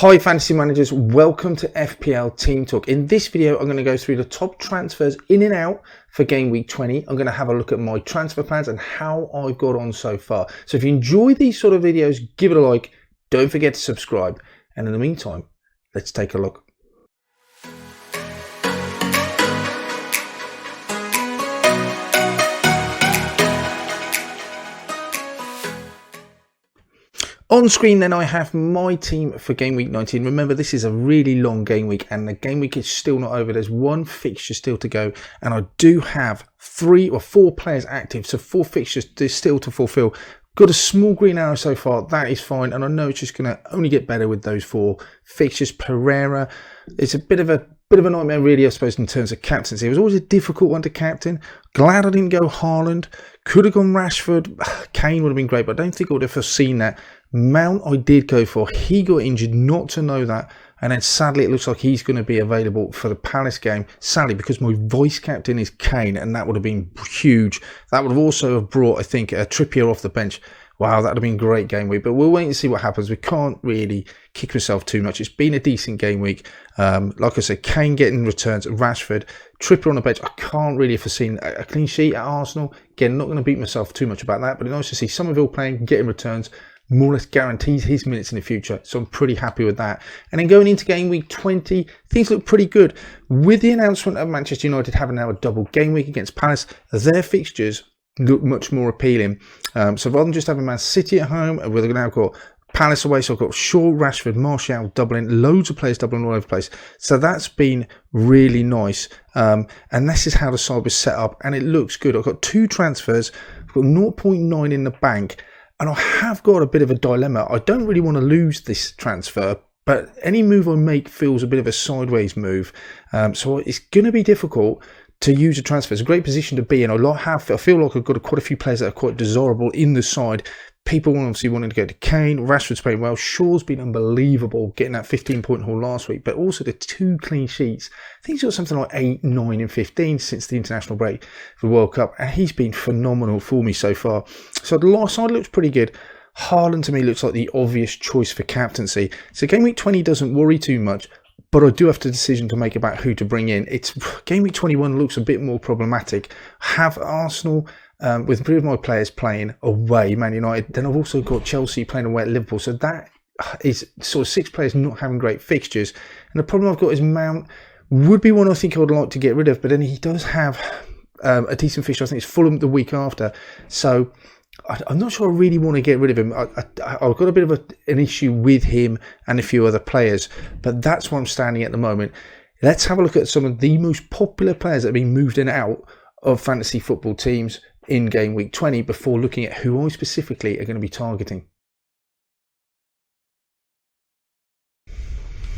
Hi fantasy managers, welcome to FPL Team Talk. In this video I'm going to go through the top transfers in and out for game week 20. I'm going to have a look at my transfer plans and how I've got on so far. So if you enjoy these sort of videos, give it a like, don't forget to subscribe, and in the meantime, let's take a look. On screen then I have my team for game week 19. Remember, this is a really long game week and the game week is still not over. There's one fixture still to go and I do have 3 or 4 players active, so 4 fixtures still to fulfill. Got a small green arrow so far, that is fine, and I know it's just going to only get better with those 4 fixtures. Pereira, it's a bit of a nightmare really, I suppose, in terms of captaincy. It was always a difficult one to captain. Glad I didn't go Haaland. Could have gone Rashford. Kane would have been great, but I don't think I would have foreseen that. Mount I did go for. He got injured, not to know that. And then sadly, it looks like he's going to be available for the Palace game. Sadly, because my vice captain is Kane, and that would have been huge. That would have also have brought, I think, a Trippier off the bench. Wow, that would have been a great game week. But we'll wait and see what happens. We can't really kick ourselves too much. It's been a decent game week. Like I said, Kane getting returns, Rashford, Trippier on the bench. I can't really have foreseen a clean sheet at Arsenal. Again, not going to beat myself too much about that. But it's nice to see Somerville playing, getting returns. More or less guarantees his minutes in the future, so I'm pretty happy with that. And then going into game week 20, things look pretty good. With the announcement of Manchester United having now a double game week against Palace, their fixtures look much more appealing. So rather than just having Man City at home, we've now got Palace away, so I've got Shaw, Rashford, Martial doubling, loads of players doubling all over the place. So that's been really nice. And this is how the side was set up, and it looks good. I've got 2 transfers, I've got 0.9 in the bank. And I have got a bit of a dilemma. I don't really want to lose this transfer, but any move I make feels a bit of a sideways move. So it's going to be difficult to use a transfer. It's a great position to be in. I feel like I've got quite a few players that are quite desirable in the side. People obviously wanting to go to Kane. Rashford's playing well. Shaw's been unbelievable, getting that 15-point haul last week, but also the 2 clean sheets. I think he's got something like 8, 9 and 15 since the international break for the World Cup, and he's been phenomenal for me so far. So the last side looks pretty good. Haaland to me looks like the obvious choice for captaincy. So game week 20 doesn't worry too much, but I do have the decision to make about who to bring in. It's game week 21 looks a bit more problematic. Have Arsenal with 3 of my players playing away, Man United. Then I've also got Chelsea playing away at Liverpool. So that is sort of 6 players not having great fixtures. And the problem I've got is Mount would be one I think I would like to get rid of, but then he does have a decent fixture. I think it's Fulham the week after. So I'm not sure I really want to get rid of him. I've got a bit of an issue with him and a few other players, but that's where I'm standing at the moment. Let's have a look at some of the most popular players that have been moved in and out of fantasy football teams in game week 20 before looking at who I specifically are going to be targeting.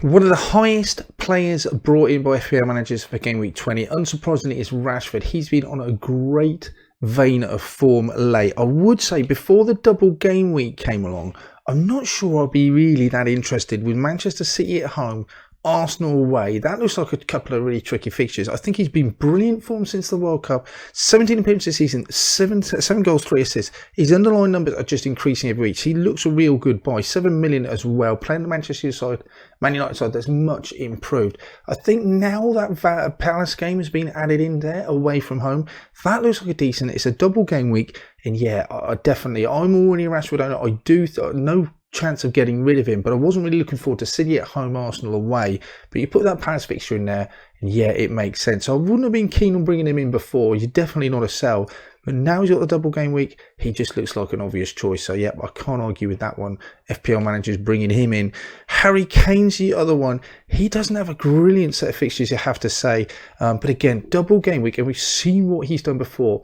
One of the highest players brought in by FPL managers for game week 20, unsurprisingly, is Rashford. He's been on a great vein of form late. I would say before the double game week came along, I'm not sure I'd be really that interested with Manchester City at home, Arsenal away. That looks like a couple of really tricky fixtures. I think he's been brilliant form since the World Cup. 17 appearances this season, 7 goals, 3 assists. His underlying numbers are just increasing every week. He looks a real good buy. 7 million as well. Playing the Manchester side, Man United side, that's much improved. I think now that Palace game has been added in there away from home, that looks like a decent. It's a double game week, and yeah, I'm already a Rashford owner. I do no chance of getting rid of him, but I wasn't really looking forward to City at home, Arsenal away. But you put that Palace fixture in there, and yeah, it makes sense. So I wouldn't have been keen on bringing him in before. He's definitely not a sell. But now he's got the double game week, he just looks like an obvious choice. So yeah, I can't argue with that one. FPL managers bringing him in. Harry Kane's the other one. He doesn't have a brilliant set of fixtures, you have to say. But again, double game week, and we've seen what he's done before.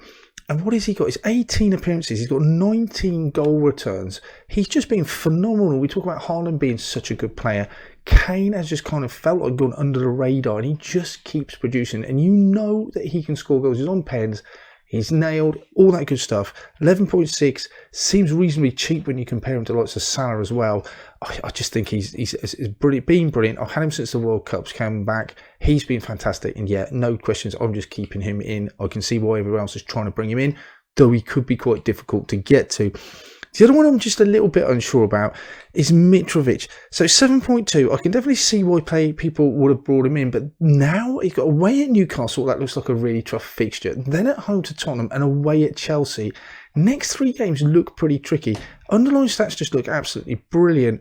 And what has he got? It's 18 appearances. He's got 19 goal returns. He's just been phenomenal. We talk about Haaland being such a good player. Kane has just kind of felt like gone under the radar, and he just keeps producing. And you know that he can score goals. He's on pens. He's nailed, all that good stuff. 11.6 seems reasonably cheap when you compare him to lots of Salah as well. I just think he's brilliant, been brilliant. I've had him since the World Cup's come back. He's been fantastic, and yeah, no questions. I'm just keeping him in. I can see why everyone else is trying to bring him in, though he could be quite difficult to get to. The other one I'm just a little bit unsure about is Mitrovic. So 7.2, I can definitely see why people would have brought him in, but now he's got away at Newcastle. That looks like a really tough fixture. Then at home to Tottenham and away at Chelsea. Next 3 games look pretty tricky. Underlying stats just look absolutely brilliant.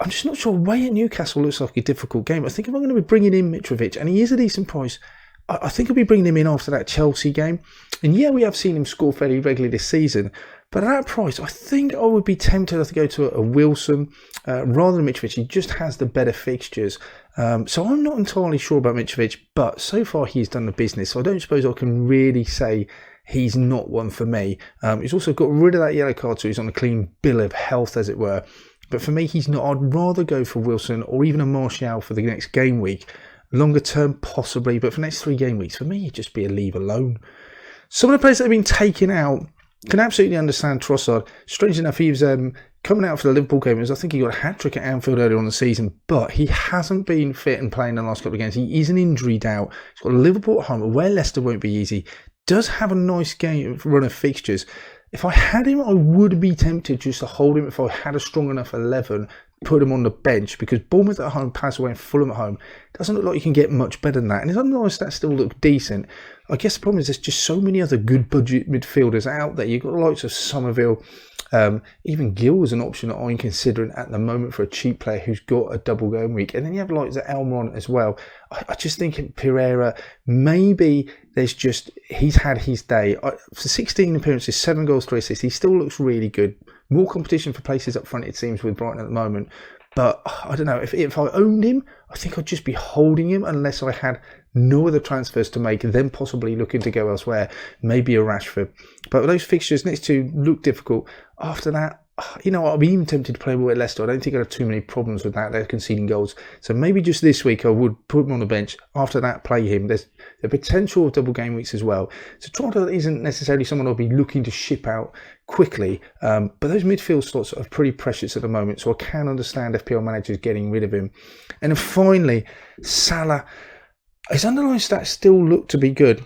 I'm just not sure. Away at Newcastle looks like a difficult game. I think if I'm going to be bringing in Mitrovic, and he is a decent price, I think I'll be bringing him in after that Chelsea game. And yeah, we have seen him score fairly regularly this season. But at that price, I think I would be tempted to go to a Wilson rather than Mitrovic. He just has the better fixtures. So I'm not entirely sure about Mitrovic, but so far he's done the business. So I don't suppose I can really say he's not one for me. He's also got rid of that yellow card, so he's on a clean bill of health, as it were. But for me, he's not. I'd rather go for Wilson or even a Martial for the next game week. Longer term, possibly, but for the next 3 game weeks, for me, it'd just be a leave alone. Some of the players that have been taken out, can absolutely understand Trossard. Strange enough, he was coming out for the Liverpool game. I think he got a hat-trick at Anfield earlier on the season, but he hasn't been fit and playing the last couple of games. He is an injury doubt. He's got Liverpool at home, where Leicester won't be easy. Does have a nice game run of fixtures. If I had him, I would be tempted just to hold him if I had a strong enough 11, put him on the bench, because Bournemouth at home, pass away, and Fulham at home doesn't look like you can get much better than that. And his underlying stats still look decent. I guess the problem is there's just so many other good budget midfielders out there. You've got the likes of Somerville, even Gill is an option that I'm considering at the moment for a cheap player who's got a double game week. And then you have likes of Elmron as well. I just think Pereira, maybe he's had his day. For 16 appearances, 7 goals, 3 assists, he still looks really good. More competition for places up front, it seems, with Brighton at the moment. But I don't know, if I owned him, I think I'd just be holding him unless I had no other transfers to make, and then possibly looking to go elsewhere, maybe a Rashford. But those fixtures next to look difficult. After that, I'll be even tempted to play with Leicester. I don't think I have too many problems with that. They're conceding goals. So maybe just this week I would put him on the bench. After that, play him. There's the potential of double game weeks as well. So Trotter isn't necessarily someone I'll be looking to ship out quickly. But those midfield slots are pretty precious at the moment. So I can understand FPL managers getting rid of him. And then finally, Salah. His underlying stats still look to be good.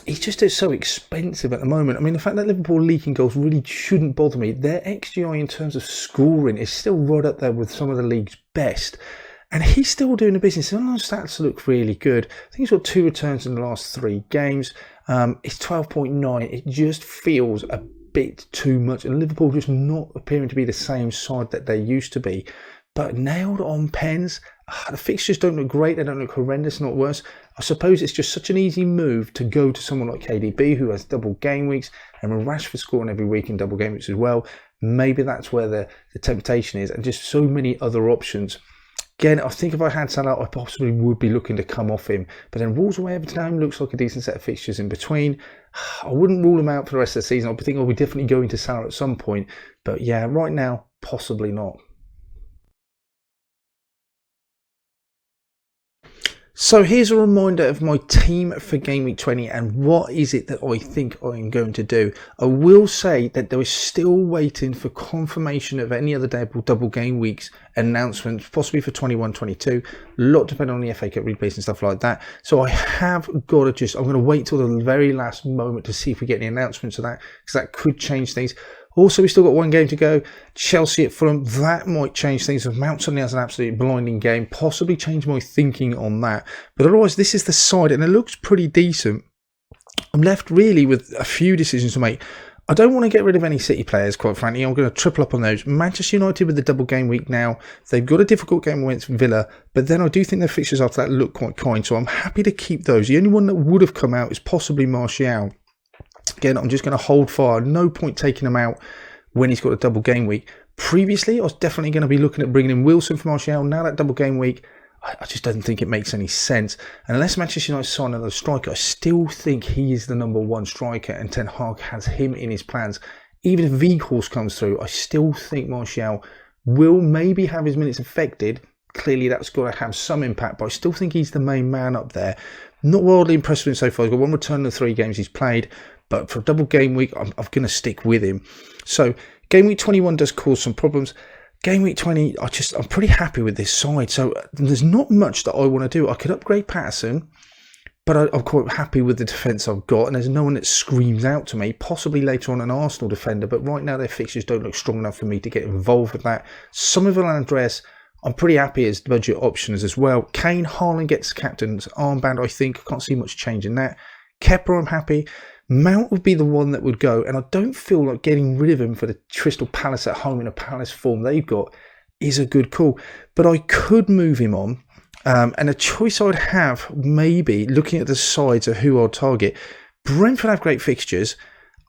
He's just so expensive at the moment. I mean, the fact that Liverpool leaking goals really shouldn't bother me. Their XGI in terms of scoring is still right up there with some of the league's best. And he's still doing the business. His underlying stats look really good. I think he's got 2 returns in the last 3 games. It's 12.9. It just feels a bit too much. And Liverpool just not appearing to be the same side that they used to be. But nailed on pens. The fixtures don't look great. They don't look horrendous, not worse. I suppose it's just such an easy move to go to someone like KDB, who has double game weeks, and with Rashford scoring every week in double game weeks as well, maybe that's where the temptation is, and just so many other options. Again, I think if I had Salah, I possibly would be looking to come off him. But then Wolves away Everton home looks like a decent set of fixtures in between. I wouldn't rule them out for the rest of the season. I think I'll be definitely going to Salah at some point. But yeah, right now, possibly not. So here's a reminder of my team for Game Week 20 and what is it that I think I'm going to do. I will say that there is still waiting for confirmation of any other double game weeks announcements, possibly for 21-22. A lot depending on the FA Cup replays and stuff like that. So I have got to I'm going to wait till the very last moment to see if we get any announcements of that, because that could change things. Also, we've still got 1 game to go. Chelsea at Fulham. That might change things. If Mount suddenly has an absolutely blinding game, possibly change my thinking on that. But otherwise, this is the side, and it looks pretty decent. I'm left really with a few decisions to make. I don't want to get rid of any City players, quite frankly. I'm going to triple up on those. Manchester United with the double game week now. They've got a difficult game against Villa, but then I do think their fixtures after that look quite kind, so I'm happy to keep those. The only one that would have come out is possibly Martial. Again, I'm just going to hold fire. No point taking him out when he's got a double game week. Previously, I was definitely going to be looking at bringing in Wilson for Martial. Now that double game week, I just don't think it makes any sense. And unless Manchester United sign another striker, I still think he is the number 1 striker and Ten Hag has him in his plans. Even if Weghorst comes through, I still think Martial will maybe have his minutes affected. Clearly, that's got to have some impact, but I still think he's the main man up there. Not wildly impressed with him so far. He's got 1 return in the 3 games he's played. But for a double game week, I'm going to stick with him. So game week 21 does cause some problems. Game week 20, I'm pretty happy with this side. So there's not much that I want to do. I could upgrade Patterson, but I'm quite happy with the defence I've got, and there's no one that screams out to me. Possibly later on an Arsenal defender, but right now their fixtures don't look strong enough for me to get involved with that. Somerville and Andreas, I'm pretty happy as budget options as well. Kane, Haaland gets captain's armband, I think. I can't see much change in that. Kepa, I'm happy. Mount would be the one that would go, and I don't feel like getting rid of him for the Crystal Palace at home in a Palace form they've got is a good call. But I could move him on. And a choice I'd have, maybe, looking at the sides of who I'll target. Brentford have great fixtures.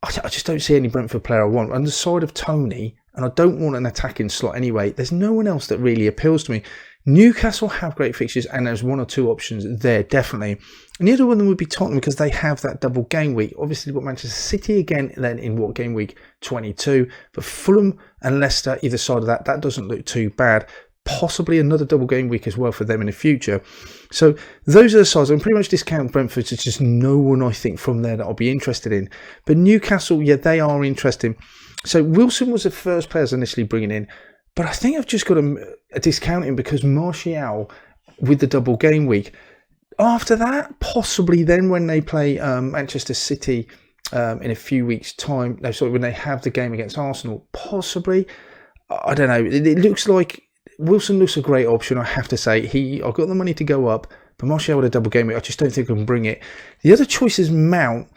I just don't see any Brentford player I want. On the side of Tony, and I don't want an attacking slot anyway, there's no one else that really appeals to me. Newcastle have great fixtures, and there's one or two options there, definitely. And the other one would be Tottenham, because they have that double game week. Obviously, you've got Manchester City again, then in what, game week 22. But Fulham and Leicester, either side of that, that doesn't look too bad. Possibly another double game week as well for them in the future. So those are the sides. I'm pretty much discount Brentford. There's just no one I think from there that I'll be interested in. But Newcastle, yeah, they are interesting. So Wilson was the first players initially bringing in, but I think I've just got to discount him because Martial with the double game week. After that, possibly then when they play Manchester City in a few weeks' time, no, sorry, when they have the game against Arsenal, possibly. I don't know. It looks like Wilson looks a great option, I have to say. I've got the money to go up, but Martial with a double game week, I just don't think I can bring it. The other choice is Mount.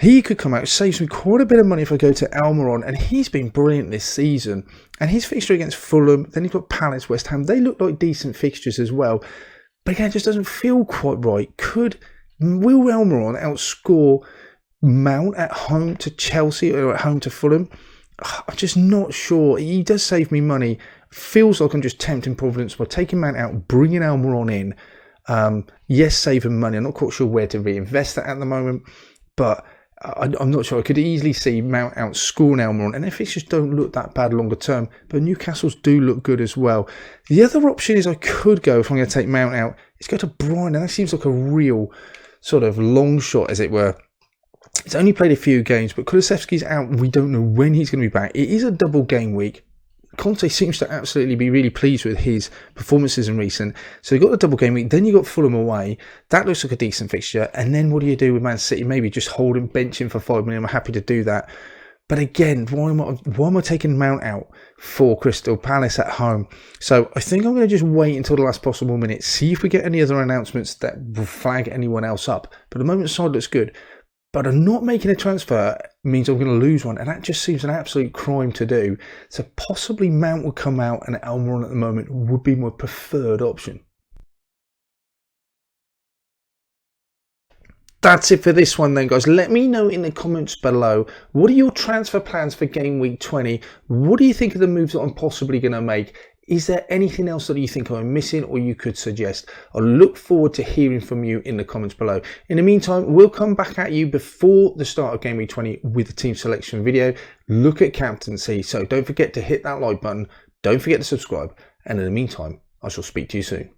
He could come out, saves me quite a bit of money if I go to Almiron, and he's been brilliant this season. And his fixture against Fulham, then he's got Palace, West Ham. They look like decent fixtures as well. But again, it just doesn't feel quite right. Will Almiron outscore Mount at home to Chelsea or at home to Fulham? I'm just not sure. He does save me money. Feels like I'm just tempting Providence by taking Mount out, bringing Almiron in. Yes, saving money. I'm not quite sure where to reinvest that at the moment, but I'm not sure. I could easily see Mount outscoring Almiron, and if it just don't look that bad longer term, but Newcastle's do look good as well. The other option is I could go, if I'm going to take Mount out, is go to Brighton, and that seems like a real sort of long shot, as it were. He's only played a few games, but Kulusevski's out. We don't know when he's going to be back. It is a double game week. Conte seems to absolutely be really pleased with his performances in recent. So you've got the double game week, then you've got Fulham away. That looks like a decent fixture. And then what do you do with Man City? Maybe just hold him, bench him for 5 million. I'm happy to do that. But again, why am I taking Mount out for Crystal Palace at home? So I think I'm going to just wait until the last possible minute, see if we get any other announcements that will flag anyone else up. But the moment the side looks good. But I'm not making a transfer means I'm going to lose one, and that just seems an absolute crime to do. So possibly Mount will come out, and Almiron at the moment would be my preferred option. That's it for this one then, guys. Let me know in the comments below, what are your transfer plans for game week 20? What do you think of the moves that I'm possibly going to make? Is there anything else that you think I'm missing or you could suggest? I look forward to hearing from you in the comments below. In the meantime, we'll come back at you before the start of game week 20 with the team selection video. Look at captaincy. So don't forget to hit that like button. Don't forget to subscribe. And in the meantime, I shall speak to you soon.